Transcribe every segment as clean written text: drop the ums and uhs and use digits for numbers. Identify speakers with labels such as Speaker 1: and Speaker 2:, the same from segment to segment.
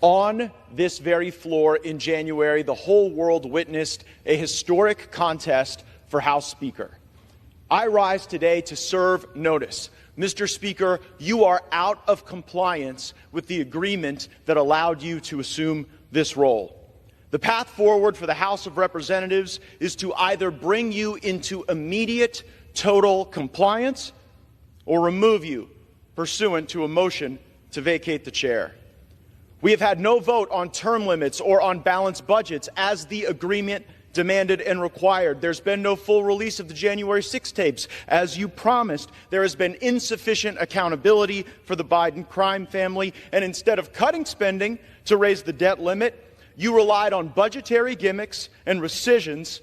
Speaker 1: On this very floor in January, the whole world witnessed a historic contest for House Speaker. I rise today to serve notice. Mr. Speaker, you are out of compliance with the agreement that allowed you to assume this role. The path forward for the House of Representatives is to either bring you into immediate total compliance or remove you pursuant to a motion to vacate the chair. We have had no vote on term limits or on balanced budgets as the agreement demanded and required. There's been no full release of the January 6 tapes as you promised. There has been insufficient accountability for the Biden crime family. And instead of cutting spending to raise the debt limit, you relied on budgetary gimmicks and rescissions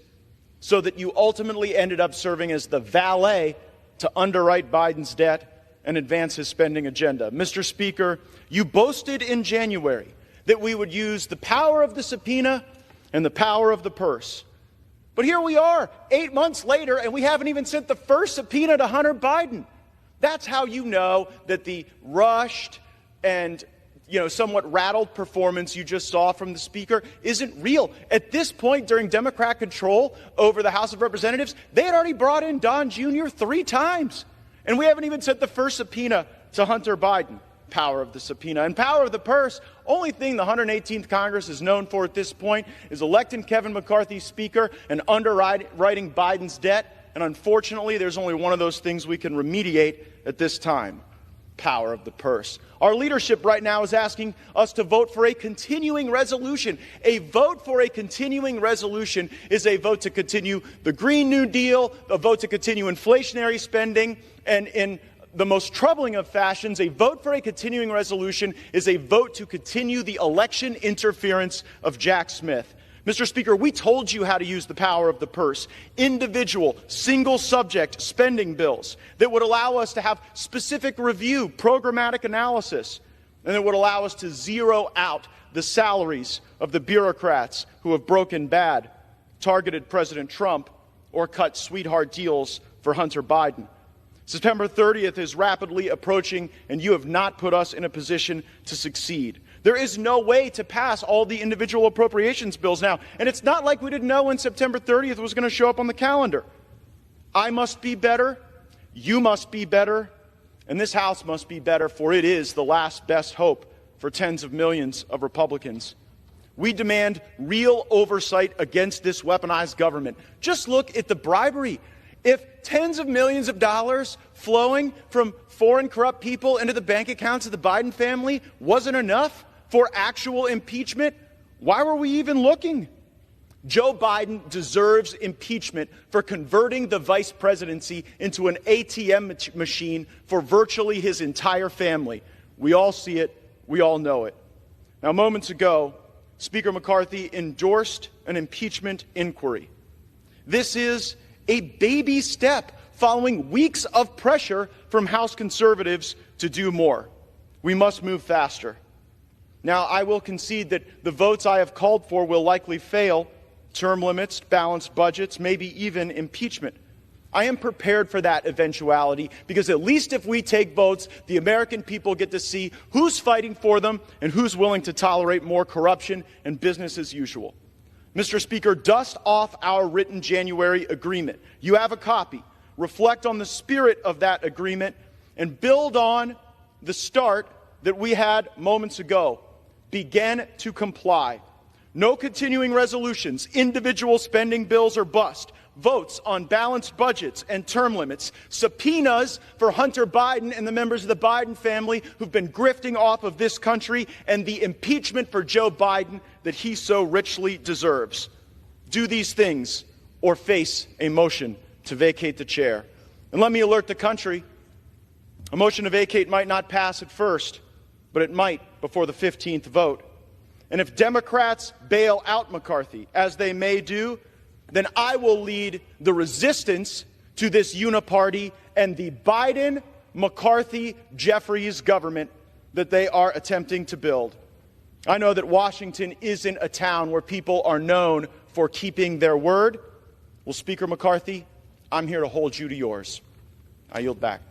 Speaker 1: so that you ultimately ended up serving as the valet to underwrite Biden's debt and advance his spending agenda. Mr. Speaker, you boasted in January that we would use the power of the subpoena and the power of the purse. But here we are, 8 months later, and we haven't even sent the first subpoena to Hunter Biden. That's how you know that the rushed and somewhat rattled performance you just saw from the Speaker isn't real. At this point, during Democrat control over the House of Representatives, they had already brought in Don Jr. 3 times. And we haven't even sent the first subpoena to Hunter Biden. Power of the subpoena and power of the purse. Only thing the 118th Congress is known for at this point is electing Kevin McCarthy Speaker and underwriting Biden's debt. And unfortunately, there's only one of those things we can remediate at this time. Power of the purse. Our leadership right now is asking us to vote for a continuing resolution. A vote for a continuing resolution is a vote to continue the Green New Deal, a vote to continue inflationary spending, and in the most troubling of fashions, a vote for a continuing resolution is a vote to continue the election interference of Jack Smith. Mr. Speaker, we told you how to use the power of the purse. Individual, single-subject spending bills that would allow us to have specific review, programmatic analysis, and that would allow us to zero out the salaries of the bureaucrats who have broken bad, targeted President Trump, or cut sweetheart deals for Hunter Biden. September 30th is rapidly approaching, and you have not put us in a position to succeed. There is no way to pass all the individual appropriations bills now, and it's not like we didn't know when September 30th was going to show up on the calendar. I must be better, you must be better, and this House must be better, for it is the last best hope for tens of millions of Republicans. We demand real oversight against this weaponized government. Just look at the bribery. If tens of millions of dollars flowing from foreign corrupt people into the bank accounts of the Biden family wasn't enough for actual impeachment, why were we even looking? Joe Biden deserves impeachment for converting the vice presidency into an ATM machine for virtually his entire family. We all see it. We all know it. Now, moments ago, Speaker McCarthy endorsed an impeachment inquiry. This is a baby step following weeks of pressure from House conservatives to do more. We must move faster. Now, I will concede that the votes I have called for will likely fail: term limits, balanced budgets, maybe even impeachment. I am prepared for that eventuality because at least if we take votes, the American people get to see who's fighting for them and who's willing to tolerate more corruption and business as usual. Mr. Speaker, dust off our written January agreement. You have a copy. Reflect on the spirit of that agreement and build on the start that we had moments ago. Begin to comply. No continuing resolutions, individual spending bills or bust, votes on balanced budgets and term limits, subpoenas for Hunter Biden and the members of the Biden family who've been grifting off of this country, and the impeachment for Joe Biden that he so richly deserves. Do these things or face a motion to vacate the chair. And let me alert the country, a motion to vacate might not pass at first, but it might before the 15th vote. And if Democrats bail out McCarthy, as they may do, then I will lead the resistance to this uniparty and the Biden, McCarthy, Jeffries government that they are attempting to build. I know that Washington isn't a town where people are known for keeping their word. Well, Speaker McCarthy, I'm here to hold you to yours. I yield back.